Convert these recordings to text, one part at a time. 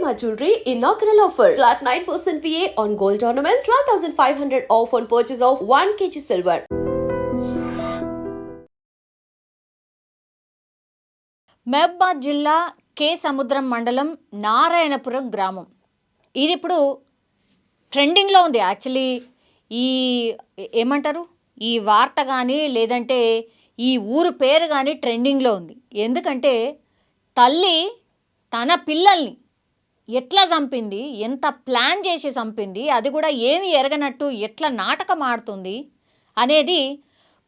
Shalimar Jewelry inaugural offer. Flat 9% VA on gold ornaments, 12,500 off on purchase of 1 kg silver. Mahabubabad జిల్లా కే సముద్రం మండలం నారాయణపురం గ్రామం. ఇది ఇప్పుడు ట్రెండింగ్లో ఉంది. యాక్చువల్లీ ఈ ఏమంటారు, ఈ వార్త కానీ లేదంటే ఈ ఊరు పేరు కానీ ట్రెండింగ్లో ఉంది. ఎందుకంటే తల్లి తన పిల్లల్ని ఎట్లా చంపింది, ఎంత ప్లాన్ చేసి చంపింది, అది కూడా ఏమి ఎరగనట్టు ఎట్లా నాటకం ఆడుతుంది అనేది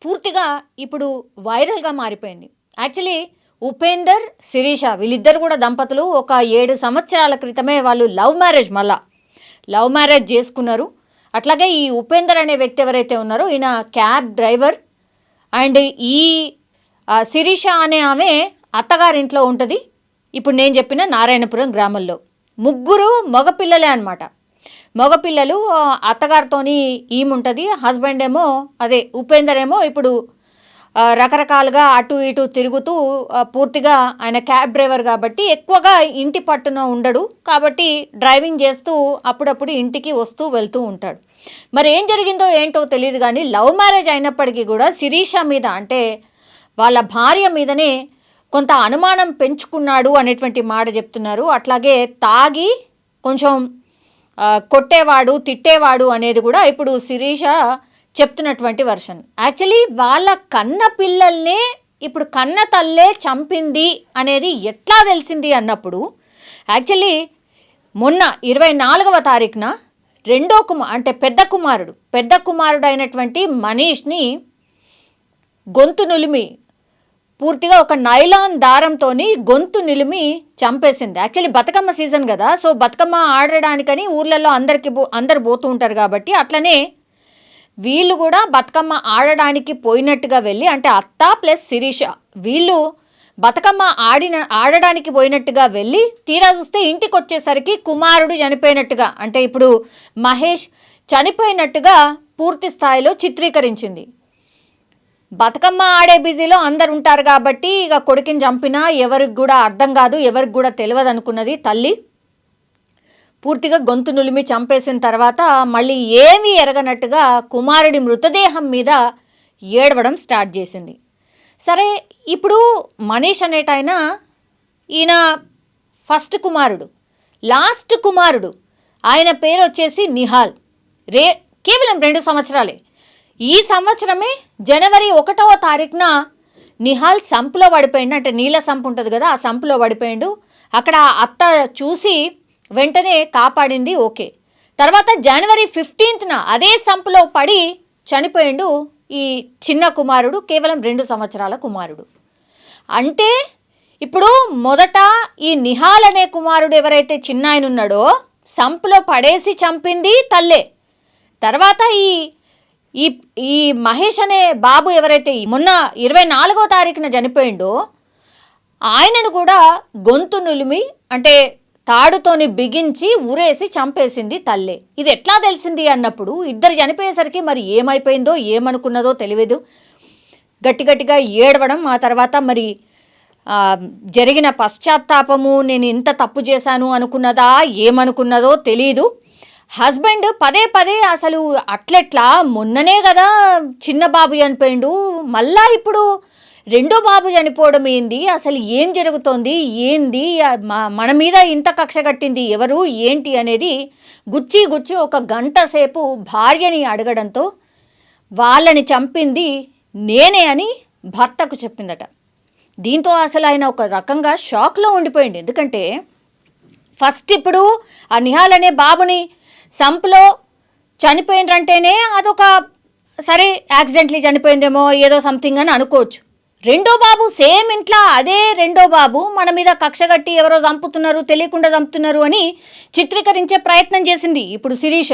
పూర్తిగా ఇప్పుడు వైరల్గా మారిపోయింది. యాక్చువల్లీ ఉపేందర్, శిరీష వీళ్ళిద్దరు కూడా దంపతులు ఒక 7 సంవత్సరాల క్రితమే వాళ్ళు లవ్ మ్యారేజ్ చేసుకున్నారు. అట్లాగే ఈ ఉపేందర్ అనే వ్యక్తి ఎవరైతే ఉన్నారో ఈయన క్యాబ్ డ్రైవర్, అండ్ ఈ శిరీష అనే ఆమె అత్తగారింట్లో ఉంటుంది. ఇప్పుడు నేను చెప్పిన నారాయణపురం గ్రామంలో ముగ్గురు మగపిల్లలే అనమాట. మగపిల్లలు అత్తగారితోని ఈముంటుంది. హస్బెండ్ ఏమో అదే ఉపేందర్ ఏమో ఇప్పుడు రకరకాలుగా అటు ఇటు తిరుగుతూ పూర్తిగా ఆయన క్యాబ్ డ్రైవర్ కాబట్టి ఎక్కువగా ఇంటి పట్టున ఉండడు. కాబట్టి డ్రైవింగ్ చేస్తూ అప్పుడప్పుడు ఇంటికి వస్తూ వెళ్తూ ఉంటాడు. మరి ఏం జరిగిందో ఏంటో తెలియదు కానీ లవ్ మ్యారేజ్ అయినప్పటికీ కూడా శిరీష మీద అంటే వాళ్ళ భార్య మీదనే కొంత అనుమానం పెంచుకున్నాడు అనేటువంటి మాట చెప్తున్నారు. అట్లాగే తాగి కొంచెం కొట్టేవాడు, తిట్టేవాడు అనేది కూడా ఇప్పుడు శిరీష చెప్తున్నటువంటి వర్షన్. యాక్చువల్లీ వాళ్ళ కన్న పిల్లల్నే ఇప్పుడు కన్న తల్లే చంపింది అనేది ఎట్లా తెలిసింది అన్నప్పుడు యాక్చువల్లీ మొన్న 24వ తారీఖున అంటే పెద్ద కుమారుడు అయినటువంటి మనీష్ని గొంతు నులిమి పూర్తిగా ఒక నైలాన్ దారంతో గొంతు నిలిమి చంపేసింది. యాక్చువల్లీ బతుకమ్మ సీజన్ కదా, సో బతుకమ్మ ఆడడానికని ఊర్లలో అందరు పోతూ ఉంటారు కాబట్టి అట్లనే వీళ్ళు కూడా బతుకమ్మ ఆడడానికి పోయినట్టుగా వెళ్ళి, అంటే అత్త ప్లస్ శిరీష వీళ్ళు బతుకమ్మ ఆడడానికి పోయినట్టుగా వెళ్ళి తీరా చూస్తే ఇంటికి వచ్చేసరికి కుమారుడు చనిపోయినట్టుగా, అంటే ఇప్పుడు మహేష్ చనిపోయినట్టుగా పూర్తి స్థాయిలో చిత్రీకరించింది. బతుకమ్మ ఆడే బిజీలో అందరు ఉంటారు కాబట్టి ఇక కొడుకుని చంపినా ఎవరికి కూడా అర్థం కాదు, ఎవరికి కూడా తెలియదు అనుకున్నది తల్లి. పూర్తిగా గొంతు నులిమి చంపేసిన తర్వాత మళ్ళీ ఏమీ ఎరగనట్టుగా కుమారుడి మృతదేహం మీద ఏడవడం స్టార్ట్ చేసింది. సరే, ఇప్పుడు మనీష్ అనేటైన ఈయన ఫస్ట్ కుమారుడు, లాస్ట్ కుమారుడు, ఆయన పేరు వచ్చేసి నిహాల్. కేవలం 2 సంవత్సరాలే. ఈ సంవత్సరమే జనవరి 1వ తారీఖున నిహాల్ సంపులో పడిపోయిండు. అంటే నీళ్ళ సంపు ఉంటుంది కదా, ఆ సంపులో పడిపోయిండు. అక్కడ అత్త చూసి వెంటనే కాపాడింది. ఓకే. తర్వాత జనవరి 15న అదే సంపులో పడి చనిపోయిండు ఈ చిన్న కుమారుడు, కేవలం 2 సంవత్సరాల కుమారుడు. అంటే ఇప్పుడు మొదట ఈ నిహాల్ అనే కుమారుడు ఎవరైతే చిన్న ఆయన ఉన్నాడో సంపులో పడేసి చంపింది తల్లే. తర్వాత ఈ మహేష్ అనే బాబు ఎవరైతే మొన్న 24వ తారీఖున చనిపోయిండో ఆయనను కూడా గొంతు నులిమి అంటే తాడుతోని బిగించి ఉరేసి చంపేసింది తల్లే. ఇది ఎట్లా తెలిసింది అన్నప్పుడు ఇద్దరు చనిపోయేసరికి మరి ఏమైపోయిందో ఏమనుకున్నదో తెలియదు. గట్టిగా ఏడవడం, ఆ తర్వాత మరి జరిగిన పశ్చాత్తాపము, నేను ఇంత తప్పు చేశాను అనుకున్నదా ఏమనుకున్నదో తెలీదు. హస్బెండ్ పదే అసలు అట్లెట్లా, మొన్ననే కదా చిన్న బాబు చనిపోయిండు, మళ్ళా ఇప్పుడు రెండో బాబు చనిపోవడం ఏంది, అసలు ఏం జరుగుతోంది, ఏంది మన మీద ఇంత కక్ష కట్టింది ఎవరు ఏంటి అనేది గుచ్చి ఒక గంట సేపు భార్యని అడగడంతో వాళ్ళని చంపింది నేనే అని భర్తకు చెప్పిందట. దీంతో అసలు ఆయన ఒక రకంగా షాక్లో ఉండిపోయింది. ఎందుకంటే ఫస్ట్ ఇప్పుడు ఆ నిహాల్ అనే బాబుని సంపులో చనిపోయిందంటేనే అదొక సరే యాక్సిడెంట్లీ చనిపోయిందేమో ఏదో సంథింగ్ అని అనుకోవచ్చు. రెండో బాబు సేమ్ ఇంట్లో అదే రెండో బాబు మన మీద కక్ష కట్టి ఎవరో చంపుతున్నారు, తెలియకుండా చంపుతున్నారు అని చిత్రీకరించే ప్రయత్నం చేసింది ఇప్పుడు శిరీష.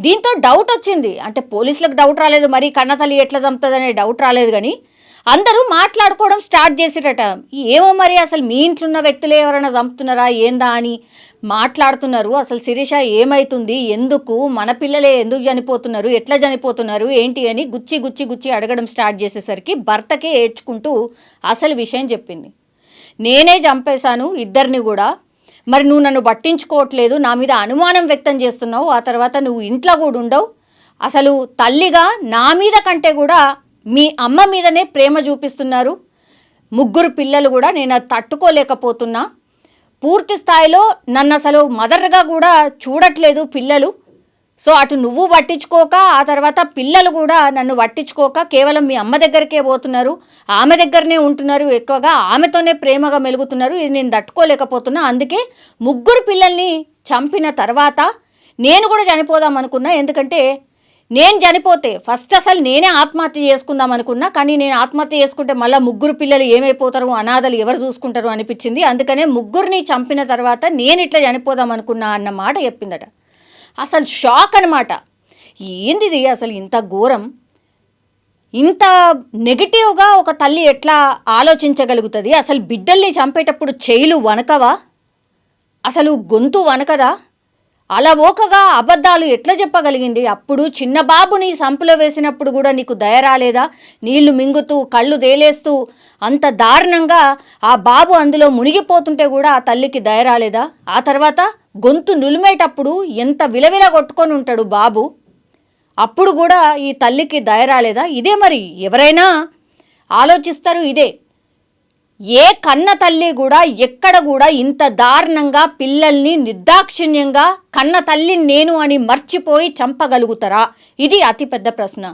దీంతో డౌట్ వచ్చింది. అంటే పోలీసులకు డౌట్ రాలేదు, మరి కన్నతల్లి ఎట్లా చంపుతుందనే డౌట్ రాలేదు, కానీ అందరూ మాట్లాడుకోవడం స్టార్ట్ చేసేటట. ఏమో మరి అసలు మీ ఇంట్లో ఉన్న వ్యక్తులే ఎవరైనా చంపుతున్నారా ఏందా అని మాట్లాడుతున్నారు. అసలు శిరీష ఏమవుతుంది, ఎందుకు మన పిల్లలే ఎందుకు చనిపోతున్నారు, ఎట్లా చనిపోతున్నారు ఏంటి అని గుచ్చి అడగడం స్టార్ట్ చేసేసరికి భర్తకే ఏడ్చుకుంటూ అసలు విషయం చెప్పింది. నేనే చంపేశాను ఇద్దరిని కూడా, మరి నువ్వు నన్ను పట్టించుకోవట్లేదు, నా మీద అనుమానం వ్యక్తం చేస్తున్నావు, ఆ తర్వాత నువ్వు ఇంట్లో కూడా ఉండవు, అసలు తల్లిగా నా మీద కంటే కూడా మీ అమ్మ మీదనే ప్రేమ చూపిస్తున్నారు, 3 పిల్లలు కూడా నేను అది తట్టుకోలేకపోతున్నా, పూర్తి స్థాయిలో నన్ను అసలు మదర్గా కూడా చూడట్లేదు పిల్లలు, సో అటు నువ్వు పట్టించుకోక ఆ తర్వాత పిల్లలు కూడా నన్ను పట్టించుకోక కేవలం మీ అమ్మ దగ్గరికే పోతున్నారు, ఆమె దగ్గరనే ఉంటున్నారు, ఎక్కువగా ఆమెతోనే ప్రేమగా మెలుగుతున్నారు, ఇది నేను తట్టుకోలేకపోతున్నా, అందుకే 3 పిల్లల్ని చంపిన తర్వాత నేను కూడా చనిపోదాం అనుకున్నా, ఎందుకంటే నేను చనిపోతే ఫస్ట్ అసలు నేనే ఆత్మహత్య చేసుకుందాం అనుకున్నా, కానీ నేను ఆత్మహత్య చేసుకుంటే మళ్ళీ 3 పిల్లలు ఏమైపోతారు, అనాథలు ఎవరు చూసుకుంటారు అనిపించింది, అందుకనే 3ని చంపిన తర్వాత నేను ఇట్లా చనిపోదాం అనుకున్నా అన్న మాట చెప్పిందట. అసలు షాక్ అనమాట. ఏందిది అసలు ఇంత ఘోరం, ఇంత నెగిటివ్గా ఒక తల్లి ఎట్లా ఆలోచించగలుగుతుంది? అసలు బిడ్డల్ని చంపేటప్పుడు చెయ్యిలు వనకవా, అసలు గొంతు వనకదా, అలవోకగా అబద్ధాలు ఎట్లా చెప్పగలిగింది? అప్పుడు చిన్న బాబుని సంపులో వేసినప్పుడు కూడా నీకు దయ రాలేదా? నీళ్లు మింగుతూ కళ్ళు దేలేస్తూ అంత దారుణంగా ఆ బాబు అందులో మునిగిపోతుంటే కూడా ఆ తల్లికి దయ రాలేదా? ఆ తర్వాత గొంతు నులిమేటప్పుడు ఎంత విలవిల కొట్టుకొని ఉంటాడు బాబు, అప్పుడు కూడా ఈ తల్లికి దయ రాలేదా? ఇదే మరి ఎవరైనా ఆలోచిస్తారు ఇదే. ఏ కన్న తల్లి కూడా ఎక్కడ కూడా ఇంత దారుణంగా పిల్లల్ని నిర్దాక్షిణ్యంగా కన్న తల్లిని నేను అని మర్చిపోయి చంపగలుగుతారా? ఇది అతిపెద్ద ప్రశ్న.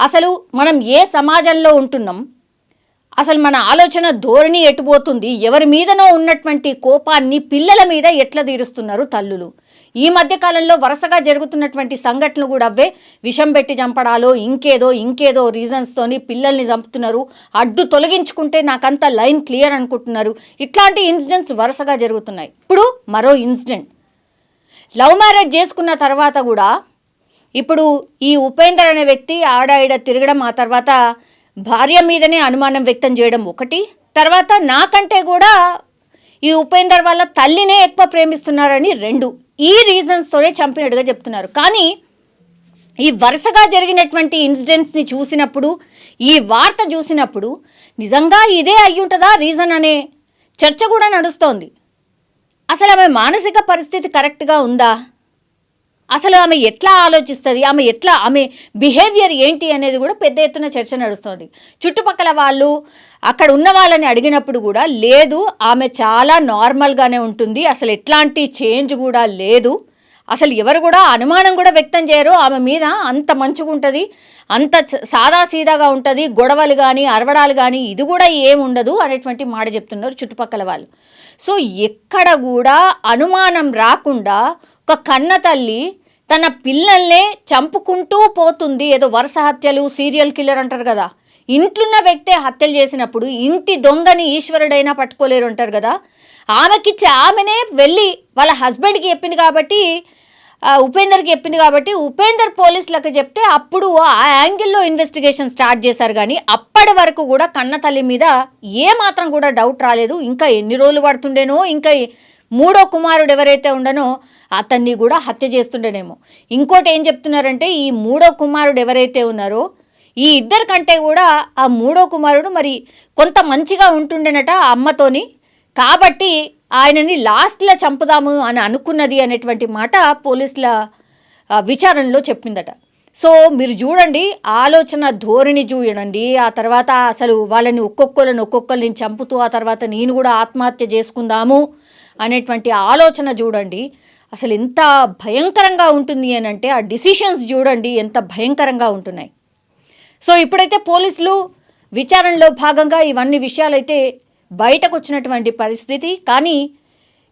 అసలు మనం ఏ సమాజంలో ఉంటున్నాం, అసలు మన ఆలోచన ధోరణి ఎటుపోతుంది, ఎవరి మీదనో ఉన్నటువంటి కోపాన్ని పిల్లల మీద ఎట్లా తీరుస్తున్నారు తల్లులు? ఈ మధ్యకాలంలో వరుసగా జరుగుతున్నటువంటి సంఘటనలు కూడా అవే. విషం పెట్టి చంపడాలో ఇంకేదో రీజన్స్తోని పిల్లల్ని చంపుతున్నారు, అడ్డు తొలగించుకుంటే నాకంతా లైన్ క్లియర్ అనుకుంటున్నారు. ఇట్లాంటి ఇన్సిడెంట్స్ వరుసగా జరుగుతున్నాయి. ఇప్పుడు మరో ఇన్సిడెంట్, లవ్ మ్యారేజ్ చేసుకున్న తర్వాత కూడా ఇప్పుడు ఈ ఉపేందర్ అనే వ్యక్తి ఆడాయిడ తిరగడం, ఆ తర్వాత భార్య మీదనే అనుమానం వ్యక్తం చేయడం ఒకటి, తర్వాత నాకంటే కూడా ఈ ఉపేందర్ వాళ్ళ తల్లినే ఎక్కువ ప్రేమిస్తున్నారని 2, ఈ రీజన్స్తోనే చంపినట్టుగా చెప్తున్నారు. కానీ ఈ వరుసగా జరిగినటువంటి ఇన్సిడెంట్స్ని చూసినప్పుడు, ఈ వార్త చూసినప్పుడు నిజంగా ఇదే అయ్యుంటుందా రీజన్ అనే చర్చ కూడా నడుస్తోంది. అసలు ఆమె మానసిక పరిస్థితి కరెక్ట్గా ఉందా, అసలు ఆమె ఎట్లా ఆలోచిస్తుంది, ఆమె బిహేవియర్ ఏంటి అనేది కూడా పెద్ద ఎత్తున చర్చ నడుస్తుంది. చుట్టుపక్కల వాళ్ళు అక్కడ ఉన్న వాళ్ళని అడిగినప్పుడు కూడా లేదు, ఆమె చాలా నార్మల్గానే ఉంటుంది, అసలు ఎట్లాంటి చేంజ్ కూడా లేదు, అసలు ఎవరు కూడా అనుమానం కూడా వ్యక్తం చేయరు, ఆమె మీద అంత మంచిగా ఉంటుంది, అంత సాదాసీదాగా ఉంటుంది, గొడవలు కానీ అరవడాలు కానీ ఇది కూడా ఏముండదు అనేటువంటి మాట చెప్తున్నారు చుట్టుపక్కల వాళ్ళు. సో ఎక్కడ కూడా అనుమానం రాకుండా ఒక కన్న తల్లి తన పిల్లల్నే చంపుకుంటూ పోతుంది. ఏదో వరుస హత్యలు, సీరియల్ కిల్లర్ అంటారు కదా, ఇంట్లున్న వ్యక్తే హత్యలు చేసినప్పుడు ఇంటి దొంగని ఈశ్వరుడైనా పట్టుకోలేరు అంటారు కదా, ఆమెకిచ్చి ఆమెనే వెళ్ళి వాళ్ళ హస్బెండ్కి చెప్పింది కాబట్టి, ఉపేందర్కి చెప్పింది కాబట్టి ఉపేందర్ పోలీసులకు చెప్తే అప్పుడు ఆ యాంగిల్లో ఇన్వెస్టిగేషన్ స్టార్ట్ చేశారు. కానీ అప్పటి వరకు కూడా కన్న తల్లి మీద ఏమాత్రం కూడా డౌట్ రాలేదు. ఇంకా ఎన్ని రోజులు పడుతుండేనో, ఇంకా 3వ కుమారుడు ఎవరైతే ఉండనో అతన్ని కూడా హత్య చేస్తుండేనేమో. ఇంకోటి ఏం చెప్తున్నారంటే, ఈ 3వ కుమారుడు ఎవరైతే ఉన్నారో ఈ ఇద్దరి కంటే కూడా ఆ 3వ కుమారుడు మరి కొంత మంచిగా ఉంటుండేనట అమ్మతోని, కాబట్టి ఆయనని లాస్ట్లో చంపుదాము అని అనుకున్నది అనేటువంటి మాట పోలీసుల విచారణలో చెప్పిందట. సో మీరు చూడండి, ఆలోచన ధోరణి చూడండి, ఆ తర్వాత అసలు వాళ్ళని ఒక్కొక్కరిని చంపుతూ ఆ తర్వాత నేను కూడా ఆత్మహత్య చేసుకుందాము అనేటువంటి ఆలోచన చూడండి, అసలు ఎంత భయంకరంగా ఉంటుంది అని అంటే ఆ డిసిషన్స్ చూడండి ఎంత భయంకరంగా ఉంటున్నాయి. సో ఇప్పుడైతే పోలీసులు విచారణలో భాగంగా ఇవన్నీ విషయాలైతే బయటకు వచ్చినటువంటి పరిస్థితి. కానీ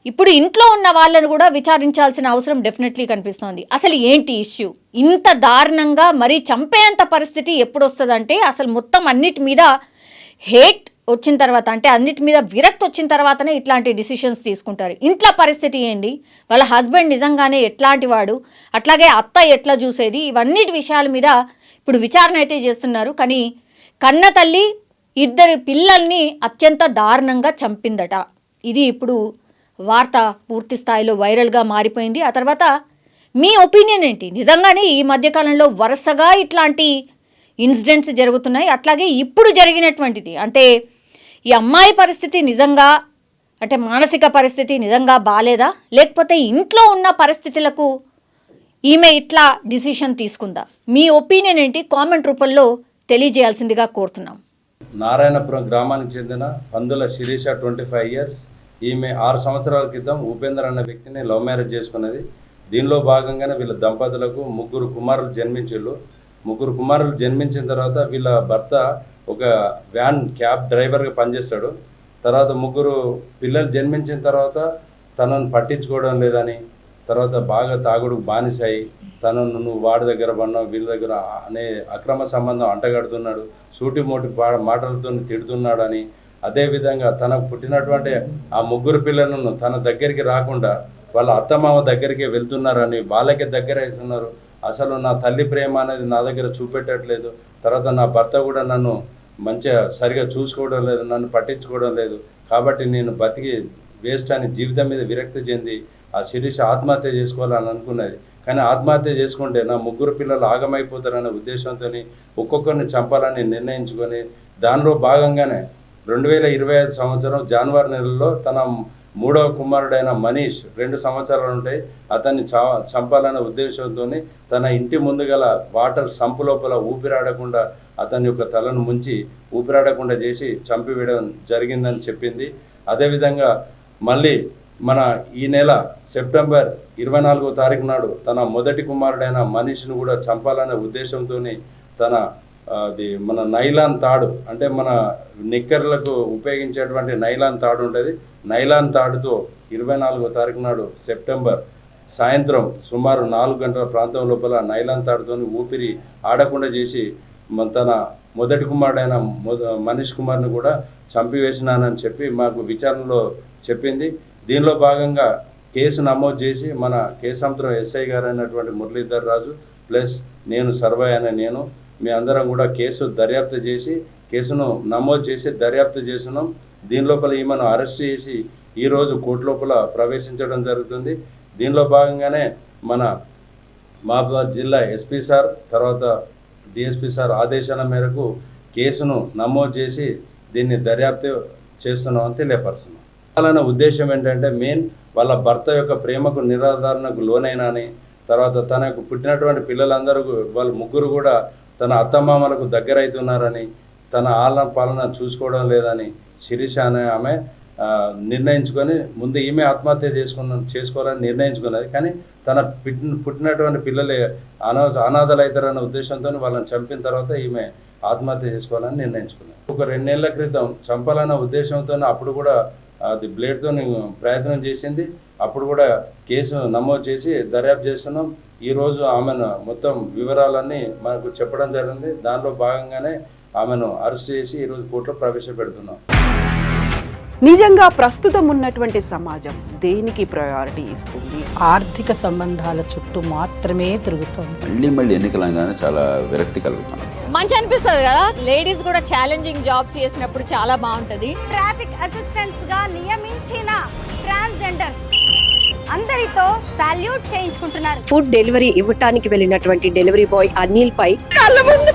ఇప్పుడు ఇంట్లో ఉన్న వాళ్ళను కూడా విచారించాల్సిన అవసరం డెఫినెట్లీ కనిపిస్తోంది. అసలు ఏంటి ఇష్యూ, ఇంత దారుణంగా మరీ చంపేంత పరిస్థితి ఎప్పుడు వస్తుందంటే, అసలు మొత్తం అన్నిటి మీద హేట్ వచ్చిన తర్వాత, అంటే అన్నిటి మీద విరక్తి వచ్చిన తర్వాతనే ఇట్లాంటి డిసిషన్స్ తీసుకుంటారు. ఇంట్లో పరిస్థితి ఏంది, వాళ్ళ హస్బెండ్ నిజంగానే ఎట్లాంటి వాడు, అట్లాగే అత్త ఎట్లా చూసేది, ఇవన్నిటి విషయాల మీద ఇప్పుడు విచారణ అయితే చేస్తున్నారు. కానీ కన్న తల్లి 2 పిల్లల్ని అత్యంత దారుణంగా చంపిందట. ఇది ఇప్పుడు వార్త పూర్తి స్థాయిలో వైరల్గా మారిపోయింది. ఆ తర్వాత మీ ఒపీనియన్ ఏంటి? నిజంగానే ఈ మధ్యకాలంలో వరుసగా ఇట్లాంటి ఇన్సిడెంట్స్ జరుగుతున్నాయి. అట్లాగే ఇప్పుడు జరిగినటువంటిది, అంటే ఈ అమ్మాయి పరిస్థితి నిజంగా అంటే మానసిక పరిస్థితి నిజంగా బాలేదా, లేకపోతే ఇంట్లో ఉన్న పరిస్థితులకు ఈమె ఇట్లా డిసిషన్ తీసుకుందా? మీ ఒపీనియన్ ఏంటి? కామెంట్ రూపంలో తెలియజేయాల్సిందిగా కోరుతున్నాం. నారాయణపురం గ్రామానికి చెందిన పందుల శిరీష 25 ఇయర్స్. ఈమె 6 సంవత్సరాల క్రితం ఉపేందర్ అన్న వ్యక్తిని లవ్ మ్యారేజ్ చేసుకున్నది. దీనిలో భాగంగానే వీళ్ళ దంపతులకు 3 కుమారులు జన్మించారు. 3 కుమారులు జన్మించిన తర్వాత వీళ్ళ భర్త ఒక వ్యాన్ క్యాబ్ డ్రైవర్గా పనిచేస్తాడు. తర్వాత 3 పిల్లలు జన్మించిన తర్వాత తనను పట్టించుకోవడం లేదని, తర్వాత బాగా తాగుడుకు బానిసాయి, తనను నువ్వు వాడి దగ్గర పడినావు, వీళ్ళ దగ్గర అనే అక్రమ సంబంధం అంటగడుతున్నాడు, సూటిమోటి మాటలతో తిడుతున్నాడు అని, అదేవిధంగా తనకు పుట్టినటువంటి ఆ 3 పిల్లలను తన దగ్గరికి రాకుండా వాళ్ళ అత్తమామ దగ్గరికి వెళ్తున్నారని, వాళ్ళకే దగ్గర వేస్తున్నారు. అసలు నా తల్లి ప్రేమ అనేది నా దగ్గర చూపెట్టట్లేదు, తర్వాత నా భర్త కూడా నన్ను మంచిగా సరిగా చూసుకోవడం లేదు, నన్ను పట్టించుకోవడం లేదు, కాబట్టి నేను బతికి వేస్ట్ అని జీవితం మీద విరక్తి చెంది ఆ శిరీష ఆత్మహత్య చేసుకోవాలని అనుకున్నది. కానీ ఆత్మహత్య చేసుకుంటే నా 3 పిల్లలు ఆగమైపోతారనే ఉద్దేశంతో ఒక్కొక్కరిని చంపాలని నిర్ణయించుకొని దానిలో భాగంగానే 2025 సంవత్సరం జనవరి నెలలో తన 3వ కుమారుడైన మనీష్ 2 సంవత్సరాలు ఉంటాయి, అతన్ని చంపాలనే ఉద్దేశంతో తన ఇంటి ముందు గల వాటర్ సంపు లోపల ఊపిరాడకుండా అతని యొక్క తలను ముంచి ఊపిరాడకుండా చేసి చంపివేయడం జరిగిందని చెప్పింది. అదేవిధంగా మళ్ళీ మన ఈ నెల సెప్టెంబర్ 24వ తారీఖు నాడు తన మొదటి కుమారుడైన మనీష్ను కూడా చంపాలనే ఉద్దేశంతో తన మన నైలాన్ తాడు, అంటే మన నిక్కర్లకు ఉపయోగించేటువంటి నైలాన్ తాడు ఉంటుంది, నైలాన్ తాడుతో 24వ తారీఖు నాడు సెప్టెంబర్ సాయంత్రం సుమారు 4 గంటల ప్రాంతం లోపల నైలాన్ తాడుతో ఊపిరి ఆడకుండా చేసి తన మొదటి కుమారుడైన మనీష్ కుమార్ని కూడా చంపివేసినానని చెప్పి మాకు విచారణలో చెప్పింది. దీనిలో భాగంగా కేసు నమోదు చేసి మన కేసాంతరం ఎస్ఐ గారు అయినటువంటి మురళీధర్ రాజు ప్లస్ నేను సర్వయ్య అనే నేను మీ అందరం కూడా కేసు దర్యాప్తు చేసి కేసును నమోదు చేసి దర్యాప్తు చేస్తున్నాం. దీని లోపల ఈమెను అరెస్ట్ చేసి ఈరోజు కోర్టు లోపల ప్రవేశించడం జరుగుతుంది. దీనిలో భాగంగానే మన మహబూబాబాద్ జిల్లా ఎస్పీ సార్ తర్వాత డిఎస్పీ సార్ ఆదేశాల మేరకు కేసును నమోదు చేసి దీన్ని దర్యాప్తు చేస్తున్నామని తెలియపరుస్తున్నాం. అలానే ఉద్దేశం ఏంటంటే మెయిన్ వాళ్ళ భర్త యొక్క ప్రేమకు నిరాధారణకు లోనైనాని, తర్వాత తనకు పుట్టినటువంటి పిల్లలందరూ వాళ్ళు 3 కూడా తన అత్తమామలకు దగ్గర అవుతున్నారని, తన ఆలన పాలన చూసుకోవడం లేదని శిరీష అనే ఆమె నిర్ణయించుకొని ముందు ఈమె ఆత్మహత్య చేసుకోవాలని నిర్ణయించుకున్నది. కానీ తన పుట్టినటువంటి పిల్లలే అనాథలు అవుతారన్న ఉద్దేశంతో వాళ్ళని చంపిన తర్వాత ఈమె ఆత్మహత్య చేసుకోవాలని నిర్ణయించుకున్నది. ఒక 2 నెలల క్రితం చంపాలన్న ఉద్దేశంతో అప్పుడు కూడా అది బ్లేడ్తో ప్రయత్నం చేసింది. అప్పుడు కూడా కేసు నమోదు చేసి దర్యాప్తు చేస్తున్నాం. ఈరోజు ఆమెను మొత్తం వివరాలన్నీ మనకు చెప్పడం జరిగింది. దానిలో భాగంగానే ఆమెను అరెస్ట్ చేసి ఈరోజు కోర్టులో ప్రవేశపెడుతున్నాం. నిజంగా ప్రస్తుతం ఉన్నటువంటి సమాజం దేనికి ప్రయారిటీ ఇస్తుంది? ఆర్థిక సంబంధాల చుట్టూ మాత్రమే తిరుగుతుంది. మళ్ళీ ఎన్నికలంగానే చాలా విరక్తి కలుగుతాను. మంచి అనిపిస్తుంది కదా, లేడీస్ కూడా ఛాలెంజింగ్ జాబ్స్ చేసినప్పుడు చాలా బాగుంటది. ట్రాఫిక్ అసిస్టెంట్స్ గా నియమించిన ట్రాన్స్జెండర్స్ అందరితో సాల్యూట్ చేయించుకుంటున్నారు. ఫుడ్ డెలివరీ ఇవ్వటానికి వెళ్ళినటువంటి డెలివరీ బాయ్ అనిల్ పై కళ్ళ ముందు